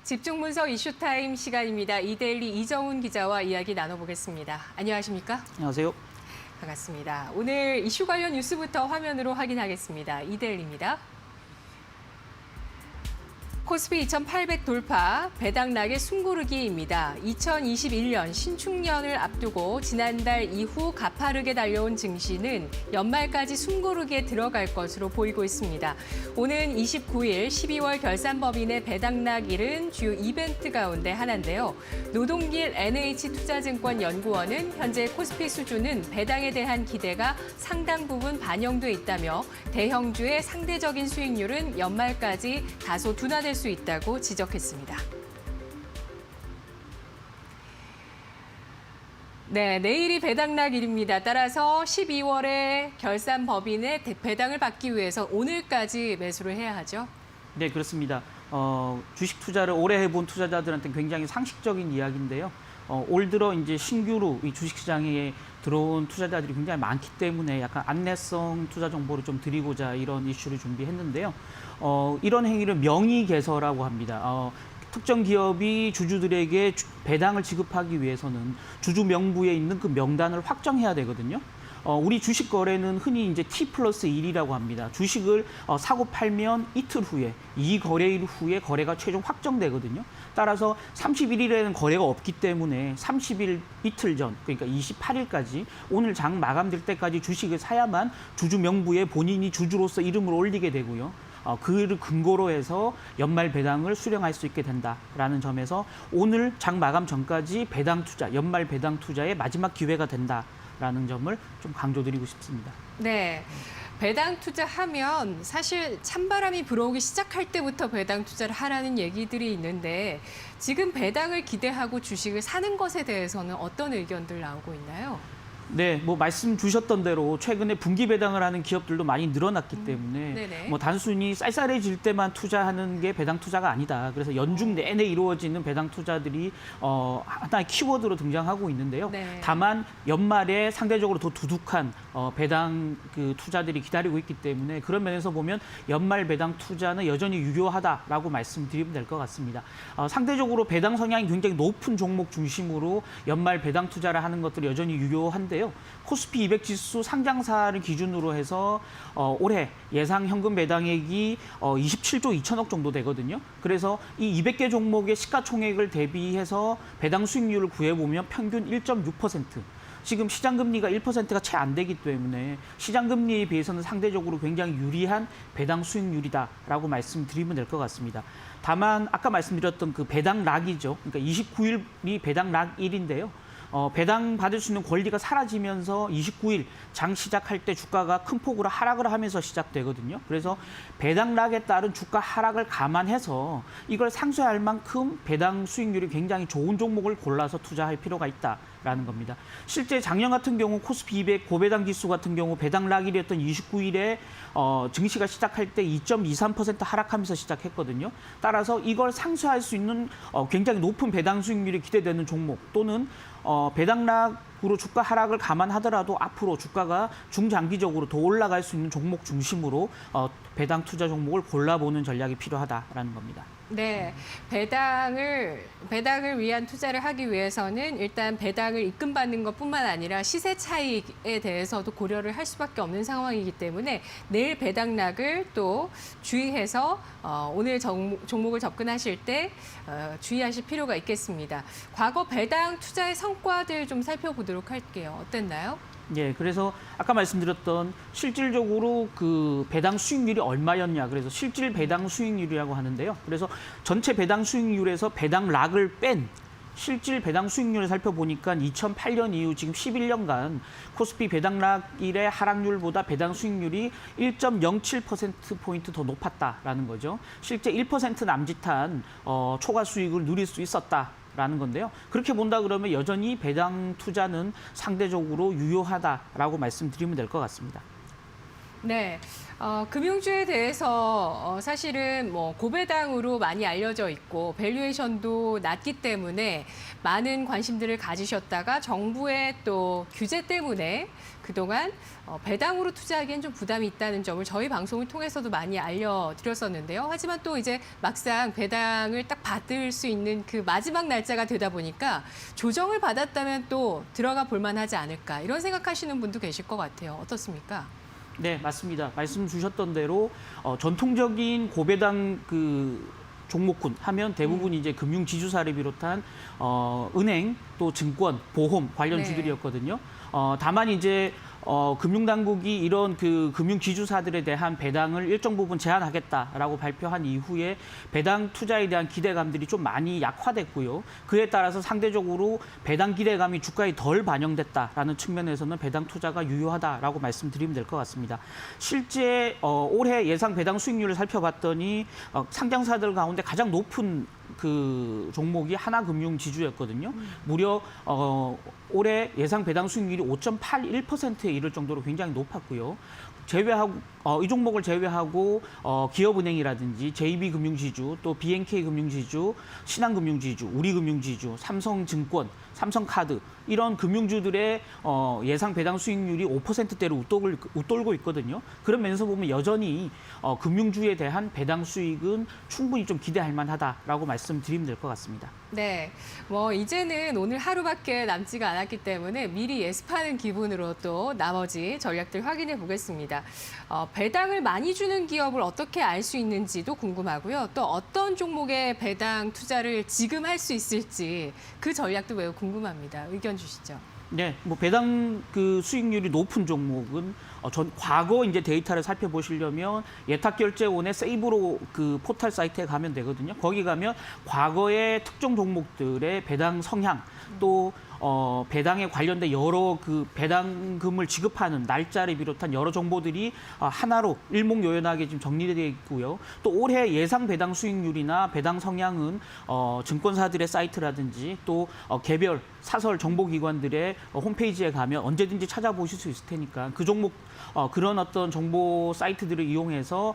집중분석 이슈타임 시간입니다. 이데일리 이정훈 기자와 이야기 나눠보겠습니다. 안녕하십니까? 안녕하세요. 반갑습니다. 오늘 이슈 관련 뉴스부터 화면으로 확인하겠습니다. 이데일리입니다. 코스피 2,800 돌파, 배당락의 숨고르기입니다. 2021년 신축년을 앞두고 지난달 이후 가파르게 달려온 증시는 연말까지 숨고르기에 들어갈 것으로 보이고 있습니다. 오는 29일 12월 결산법인의 배당락일은 주요 이벤트 가운데 하나인데요. 노동길 NH투자증권 연구원은 현재 코스피 수준은 배당에 대한 기대가 상당 부분 반영돼 있다며 대형주의 상대적인 수익률은 연말까지 다소 둔화될 수 있다고 지적했습니다. 네, 내일이 배당락일입니다. 따라서 12월에 결산법인의 배당을 받기 위해서 오늘까지 매수를 해야 하죠. 네, 그렇습니다. 주식 투자를 오래 해본 투자자들한테는 굉장히 상식적인 이야기인데요. 올 들어 이제 신규로 이 주식시장에 들어온 투자자들이 굉장히 많기 때문에 약간 안내성 투자 정보를 좀 드리고자 이런 이슈를 준비했는데요. 이런 행위를 명의개설이라고 합니다. 특정 기업이 주주들에게 배당을 지급하기 위해서는 주주 명부에 있는 그 명단을 확정해야 되거든요. 우리 주식 거래는 흔히 이제 T+1이라고 합니다. 주식을 사고 팔면 이틀 후에, 이 거래일 후에 거래가 최종 확정되거든요. 따라서 31일에는 거래가 없기 때문에 30일 이틀 전, 그러니까 28일까지 오늘 장 마감될 때까지 주식을 사야만 주주 명부에 본인이 주주로서 이름을 올리게 되고요. 그를 근거로 해서 연말 배당을 수령할 수 있게 된다라는 점에서 오늘 장 마감 전까지 배당 투자, 연말 배당 투자의 마지막 기회가 된다라는 점을 좀 강조드리고 싶습니다. 네. 배당 투자하면 사실 찬바람이 불어오기 시작할 때부터 배당 투자를 하라는 얘기들이 있는데 지금 배당을 기대하고 주식을 사는 것에 대해서는 어떤 의견들 나오고 있나요? 네, 뭐 말씀 주셨던 대로 최근에 분기 배당을 하는 기업들도 많이 늘어났기 때문에 뭐 단순히 쌀쌀해질 때만 투자하는 게 배당 투자가 아니다. 그래서 연중 내내 이루어지는 배당 투자들이 하나의 키워드로 등장하고 있는데요. 네. 다만 연말에 상대적으로 더 두둑한 배당 그 투자들이 기다리고 있기 때문에 그런 면에서 보면 연말 배당 투자는 여전히 유효하다라고 말씀드리면 될 것 같습니다. 상대적으로 배당 성향이 굉장히 높은 종목 중심으로 연말 배당 투자를 하는 것들이 여전히 유효한데요. 코스피 200 지수 상장사를 기준으로 해서 올해 예상 현금 배당액이 27조 2천억 정도 되거든요. 그래서 이 200개 종목의 시가총액을 대비해서 배당 수익률을 구해보면 평균 1.6%. 지금 시장금리가 1%가 채 안 되기 때문에 시장금리에 비해서는 상대적으로 굉장히 유리한 배당 수익률이다라고 말씀드리면 될 것 같습니다. 다만 아까 말씀드렸던 그 배당락이죠. 그러니까 29일이 배당락일인데요. 배당 받을 수 있는 권리가 사라지면서 29일 장 시작할 때 주가가 큰 폭으로 하락을 하면서 시작되거든요. 그래서 배당락에 따른 주가 하락을 감안해서 이걸 상쇄할 만큼 배당 수익률이 굉장히 좋은 종목을 골라서 투자할 필요가 있다라는 겁니다. 실제 작년 같은 경우 코스피 200 고배당 지수 같은 경우 배당락일이었던 29일에 증시가 시작할 때 2.23% 하락하면서 시작했거든요. 따라서 이걸 상쇄할 수 있는 굉장히 높은 배당 수익률이 기대되는 종목 또는 배당락으로 주가 하락을 감안하더라도 앞으로 주가가 중장기적으로 더 올라갈 수 있는 종목 중심으로 배당 투자 종목을 골라보는 전략이 필요하다라는 겁니다. 네, 배당을 위한 투자를 하기 위해서는 일단 배당을 입금받는 것뿐만 아니라 시세 차익에 대해서도 고려를 할 수밖에 없는 상황이기 때문에 내일 배당락을 또 주의해서 오늘 종목을 접근하실 때 주의하실 필요가 있겠습니다. 과거 배당 투자의 성과들 좀 살펴보도록 할게요. 어땠나요? 예, 그래서 아까 말씀드렸던 실질적으로 그 배당 수익률이 얼마였냐. 그래서 실질 배당 수익률이라고 하는데요. 그래서 전체 배당 수익률에서 배당락을 뺀 실질 배당 수익률을 살펴보니까 2008년 이후 지금 11년간 코스피 배당락일의 하락률보다 배당 수익률이 1.07%포인트 더 높았다라는 거죠. 실제 1% 남짓한 초과 수익을 누릴 수 있었다라는 건데요. 그렇게 본다 그러면 여전히 배당 투자는 상대적으로 유효하다라고 말씀드리면 될 것 같습니다. 네. 금융주에 대해서 사실은 뭐 고배당으로 많이 알려져 있고 밸류에이션도 낮기 때문에 많은 관심들을 가지셨다가 정부의 또 규제 때문에 그동안 배당으로 투자하기엔 좀 부담이 있다는 점을 저희 방송을 통해서도 많이 알려드렸었는데요. 하지만 또 이제 막상 배당을 딱 받을 수 있는 그 마지막 날짜가 되다 보니까 조정을 받았다면 또 들어가 볼 만하지 않을까 이런 생각하시는 분도 계실 것 같아요. 어떻습니까? 네, 맞습니다. 말씀 주셨던 대로 전통적인 고배당 종목군 하면 대부분 이제 금융지주사를 비롯한 은행 또 증권, 보험 관련주들이었거든요. 다만 이제 금융당국이 이런 금융지주사들에 대한 배당을 일정 부분 제한하겠다라고 발표한 이후에 배당 투자에 대한 기대감들이 좀 많이 약화됐고요. 그에 따라서 상대적으로 배당 기대감이 주가에 덜 반영됐다라는 측면에서는 배당 투자가 유효하다라고 말씀드리면 될 것 같습니다. 실제 올해 예상 배당 수익률을 살펴봤더니 상장사들 가운데 가장 높은 종목이 하나금융지주였거든요. 무려 올해 예상 배당 수익률이 5.81%에 이를 정도로 굉장히 높았고요. 이 종목을 제외하고 기업은행이라든지 JB금융지주, 또 BNK금융지주, 신한금융지주, 우리금융지주, 삼성증권, 삼성카드 이런 금융주들의 예상 배당 수익률이 5%대로 웃돌고 있거든요. 그런 면에서 보면 여전히 금융주에 대한 배당 수익은 충분히 좀 기대할 만하다라고 말씀드리면 될 것 같습니다. 네, 뭐 이제는 오늘 하루밖에 남지가 않았기 때문에 미리 예습하는 기분으로 또 나머지 전략들 확인해 보겠습니다. 배당을 많이 주는 기업을 어떻게 알 수 있는지도 궁금하고요. 또 어떤 종목의 배당 투자를 지금 할 수 있을지 그 전략도 매우 궁금합니다. 의견 주시죠. 네, 뭐 배당 수익률이 높은 종목은 과거 이제 데이터를 살펴보시려면 예탁결제원의 세이브로 포털 사이트에 가면 되거든요. 거기 가면 과거의 특정 종목들의 배당 성향 또 배당에 관련된 여러 배당금을 지급하는 날짜를 비롯한 여러 정보들이 하나로 일목요연하게 지금 정리되어 있고요. 또 올해 예상 배당 수익률이나 배당 성향은 증권사들의 사이트라든지 또 개별 사설 정보기관들의 홈페이지에 가면 언제든지 찾아보실 수 있을 테니까 그 종목 그런 어떤 정보 사이트들을 이용해서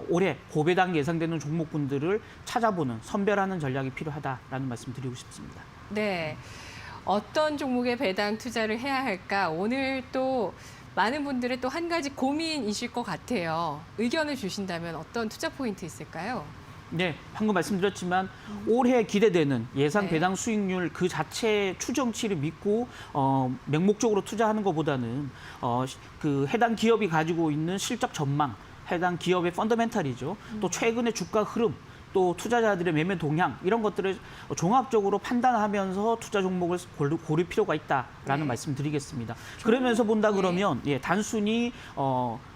올해 고배당 예상되는 종목군들을 찾아보는 선별하는 전략이 필요하다라는 말씀 드리고 싶습니다. 네. 어떤 종목에 배당 투자를 해야 할까? 오늘 또 많은 분들의 또 한 가지 고민이실 것 같아요. 의견을 주신다면 어떤 투자 포인트 있을까요? 네, 방금 말씀드렸지만 올해 기대되는 예상 네. 배당 수익률 그 자체의 추정치를 믿고 맹목적으로 투자하는 것보다는 해당 기업이 가지고 있는 실적 전망, 해당 기업의 펀더멘탈이죠. 또 최근의 주가 흐름, 또 투자자들의 매매 동향 이런 것들을 종합적으로 판단하면서 투자 종목을 고를 필요가 있다라는 네. 말씀드리겠습니다. 그러면서 본다 그러면 단순히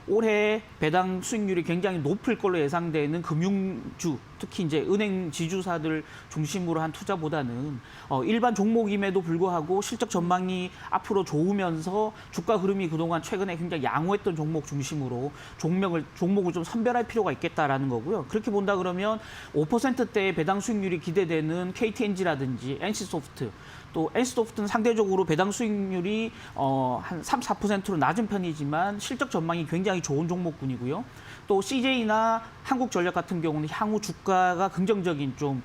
올해 배당 수익률이 굉장히 높을 걸로 예상되는 금융주, 특히 이제 은행 지주사들 중심으로 한 투자보다는 일반 종목임에도 불구하고 실적 전망이 앞으로 좋으면서 주가 흐름이 그동안 최근에 굉장히 양호했던 종목 중심으로 종목을 좀 선별할 필요가 있겠다라는 거고요. 그렇게 본다 그러면 5%대의 배당 수익률이 기대되는 KTNG라든지 NC소프트, 또 NC소프트는 상대적으로 배당 수익률이 한 3, 4%로 낮은 편이지만 실적 전망이 굉장히 좋은 종목군이고요. 또 CJ나 한국전력 같은 경우는 향후 주가가 긍정적인 좀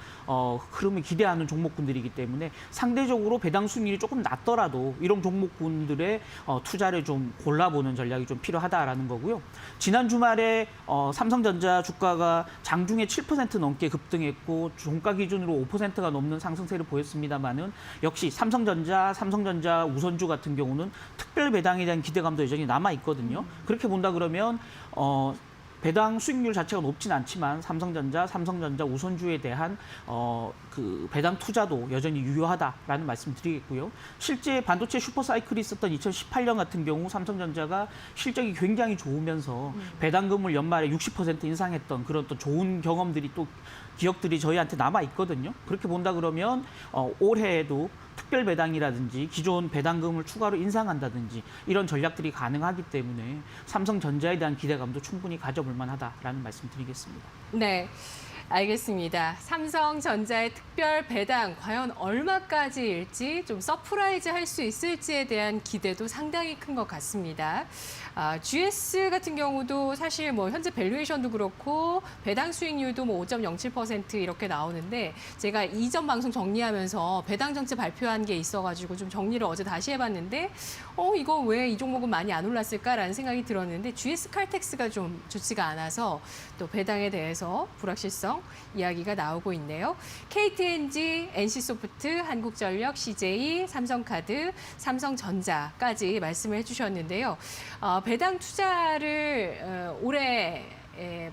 흐름을 기대하는 종목군들이기 때문에 상대적으로 배당 수익률이 조금 낮더라도 이런 종목군들의 투자를 좀 골라보는 전략이 좀 필요하다라는 거고요. 지난 주말에 삼성전자 주가가 장중에 7% 넘게 급등했고 종가 기준으로 5%가 넘는 상승세를 보였습니다만은 역시 삼성전자 우선주 같은 경우는 특별 배당에 대한 기대감도 여전히 남아 있거든요. 그렇게 본다 그러면 배당 수익률 자체가 높진 않지만 삼성전자 우선주에 대한 배당 투자도 여전히 유효하다라는 말씀 드리겠고요. 실제 반도체 슈퍼사이클이 있었던 2018년 같은 경우 삼성전자가 실적이 굉장히 좋으면서 배당금을 연말에 60% 인상했던 그런 또 좋은 경험들이 또 기억들이 저희한테 남아 있거든요. 그렇게 본다 그러면 올해에도 특별 배당이라든지 기존 배당금을 추가로 인상한다든지 이런 전략들이 가능하기 때문에 삼성전자에 대한 기대감도 충분히 가져볼 만하다라는 말씀 드리겠습니다. 네, 알겠습니다. 삼성전자의 특별 배당 과연 얼마까지일지 좀 서프라이즈 할 수 있을지에 대한 기대도 상당히 큰 것 같습니다. GS 같은 경우도 사실 뭐 현재 밸류에이션도 그렇고 배당 수익률도 뭐 5.07% 이렇게 나오는데 제가 이전 방송 정리하면서 배당 정책 발표한 게 있어가지고 좀 정리를 어제 다시 해봤는데 이거 왜 이 종목은 많이 안 올랐을까라는 생각이 들었는데 GS 칼텍스가 좀 좋지가 않아서 또 배당에 대해서 불확실성 이야기가 나오고 있네요. KTNG, NC소프트, 한국전력, CJ, 삼성카드, 삼성전자까지 말씀을 해주셨는데요. 배당 투자를 올해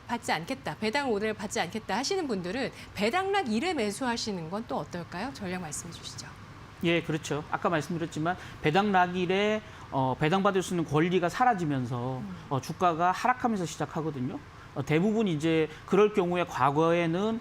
받지 않겠다, 배당을 올해 받지 않겠다 하시는 분들은 배당락 1에 매수하시는 건 또 어떨까요? 전략 말씀해 주시죠. 예, 그렇죠. 아까 말씀드렸지만 배당락일에 배당받을 수 있는 권리가 사라지면서 주가가 하락하면서 시작하거든요. 대부분 이제 그럴 경우에 과거에는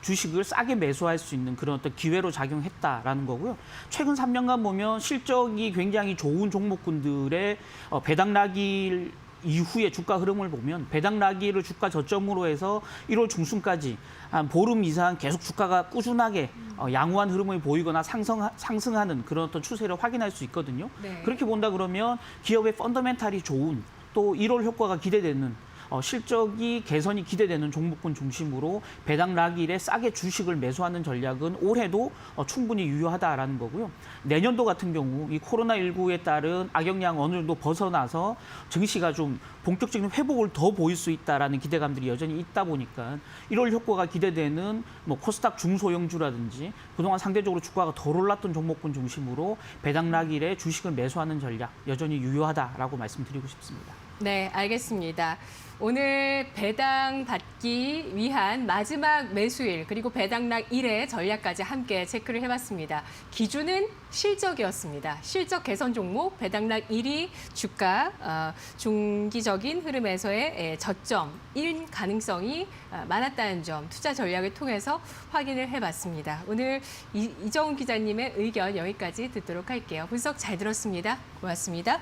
주식을 싸게 매수할 수 있는 그런 어떤 기회로 작용했다라는 거고요. 최근 3년간 보면 실적이 굉장히 좋은 종목군들의 배당락일 이후의 주가 흐름을 보면 배당락일을 주가 저점으로 해서 1월 중순까지 한 보름 이상 계속 주가가 꾸준하게 양호한 흐름을 보이거나 상승하는 그런 어떤 추세를 확인할 수 있거든요. 네. 그렇게 본다 그러면 기업의 펀더멘탈이 좋은 또 1월 효과가 기대되는 실적이 개선이 기대되는 종목군 중심으로 배당락일에 싸게 주식을 매수하는 전략은 올해도 충분히 유효하다라는 거고요. 내년도 같은 경우 이 코로나19에 따른 악영향 어느 정도 벗어나서 증시가 좀 본격적인 회복을 더 보일 수 있다라는 기대감들이 여전히 있다 보니까 1월 효과가 기대되는 뭐 코스닥 중소형주라든지 그동안 상대적으로 주가가 덜 올랐던 종목군 중심으로 배당락일에 주식을 매수하는 전략 여전히 유효하다라고 말씀드리고 싶습니다. 네, 알겠습니다. 오늘 배당 받기 위한 마지막 매수일 그리고 배당락 1의 전략까지 함께 체크를 해봤습니다. 기준은 실적이었습니다. 실적 개선 종목 배당락 1이 주가 중기적인 흐름에서의 저점인 가능성이 많았다는 점 투자 전략을 통해서 확인을 해봤습니다. 오늘 이정훈 기자님의 의견 여기까지 듣도록 할게요. 분석 잘 들었습니다. 고맙습니다.